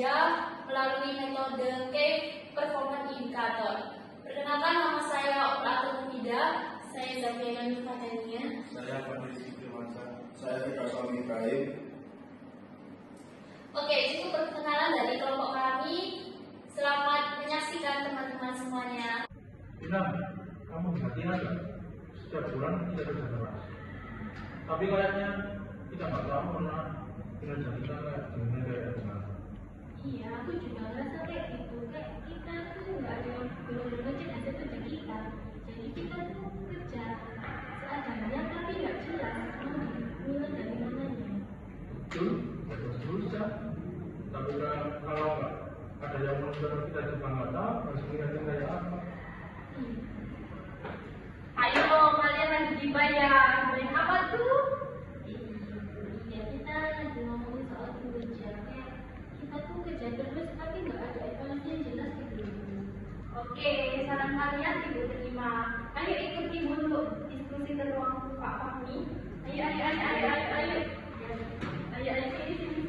kinerja melalui metode Key Performance Indicator. Perkenalkan, nama saya Operator Muda. Saya Zakia Nurfatania. Saya Fadli Sidimansa. Saya Fikar Ibrahim. Oke, itu perkenalan dari kelompok kami. Selamat menyaksikan teman-teman semuanya. Inam, kamu perhatian nggak? Setiap bulan kita kerja keras. Tapi kayaknya kita nggak tahu pernah kinerja kita kayak gimana kayak gimana. Iya, aku juga ngerasa kayak gitu. Kayak kita tuh nggak ada yang benar-benar ngecek hasil kerja kita. Jadi kita tuh kerja seadanya tapi nggak jelas nilai dari mananya. Betul, susah. Tapi kalau nggak ada yang menurut kita juga nggak tahu harus kinerja kayak apa. Ayo, kalian lagi dibayar. Main apa tuh? Iya, kita lagi ngomongin soal kinerja. Kayak kita tuh kerja terus tapi nggak ada evaluasi yang jelas gitu. Oke, saran kalian diterima. Ayo ikuti dulu diskusi ke ruang Pak Fahmi. Ayo. Sini.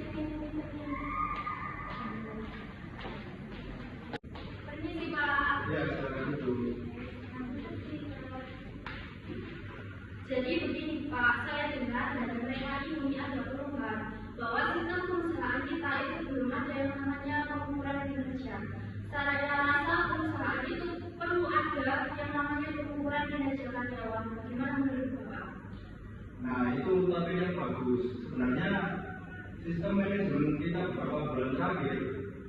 Permisi, Pak. Ya, silakan dulu. Jadi begini Pak, saya dengar dari mereka ini ada keluhan bahwa sistem perusahaan kita itu belum ada yang namanya pengukuran kinerja. Saya rasa perusahaan itu perlu ada yang namanya pengukuran kinerja karyawan. Bagaimana menurut Bapak? Nah, itu tadi yang bagus. Sebenarnya sistem manajemen kita beberapa bulan terakhir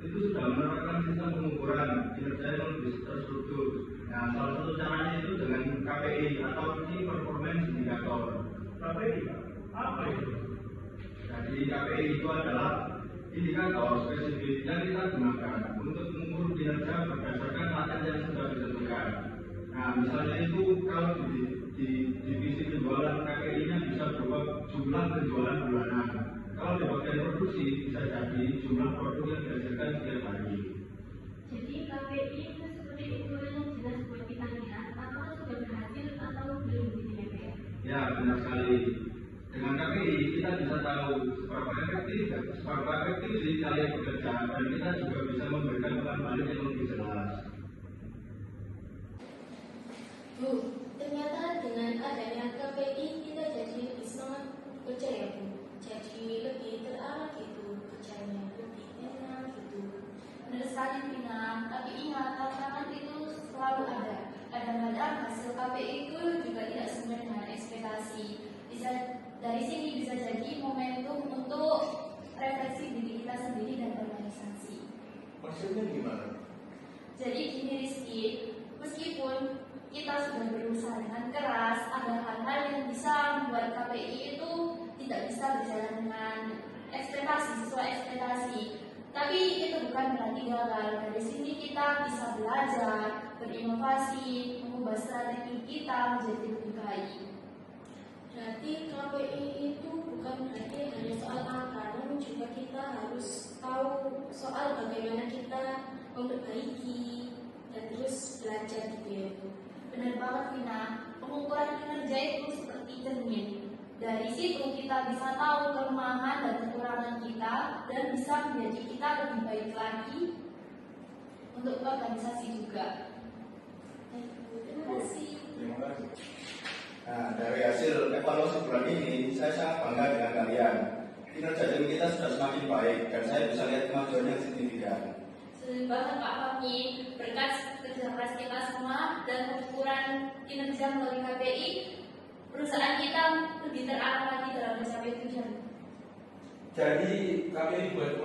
itu sudah menerapkan sistem pengukuran kinerja yang lebih terstruktur. Nah, salah satu caranya itu dengan KPI atau Key Performance Indicator. KPI, apa itu? Jadi KPI itu adalah indikator spesifik yang kita gunakan untuk mengukur kinerja berdasarkan target yang sudah ditentukan. Nah, misalnya itu kalau di divisi penjualan KPI-nya bisa berupa jumlah penjualan bulanan. Kalau di bagian produksi bisa jadi jumlah produk yang dihasilkan setiap hari. Jadi KPI itu seperti itu yang jelas buat kita lihat apakah sudah berhasil atau belum gitu ya Pak? Ya, benar sekali. Dengan KPI kita bisa tahu seberapa efektif sih kalian bekerja, dan kita juga bisa memberikan umpan balik yang lebih jelas. Bu, ternyata dengan adanya KPI kita jadi lebih semangat kerja ya Bu. Jadi lebih terarah gitu, kerjanya lebih enak gitu. Benar sekali Pina, tapi ingat tantangan itu selalu ada. Kadang-kadang hasil KPI itu juga tidak sesuai dengan ekspektasi. Dari sini bisa jadi momentum untuk refleksi diri kita sendiri dan organisasi. Maksudnya gimana? Jadi gini Rizky, meskipun kita sudah berusaha dengan keras, ada hal-hal yang bisa membuat KPI itu tidak bisa berjalan dengan sesuai ekspektasi. Tapi itu bukan berarti gagal. Dari sini kita bisa belajar, berinovasi, mengubah strategi kita menjadi lebih baik. Berarti KPI itu bukan berarti hanya soal angka, namun juga kita harus tahu soal bagaimana kita memperbaiki dan terus belajar gitu ya Bu. Benar banget Vina, pengukuran kinerja itu seperti cermin. Dari situ kita bisa tahu kelemahan dan kekurangan kita dan bisa menjadi kita lebih baik lagi untuk organisasi juga. Terima kasih. Terima kasih. Nah, dari hasil evaluasi bulan ini, saya sangat bangga dengan kalian. Kinerja tim kita sudah semakin baik dan saya bisa lihat kemajuan yang signifikan. Senang banget Pak Fahmi, berkat kerja keras kita semua dan pengukuran kinerja melalui KPI, perusahaan kita lebih terarah lagi dalam mencapai tujuan. Jadi KPI buat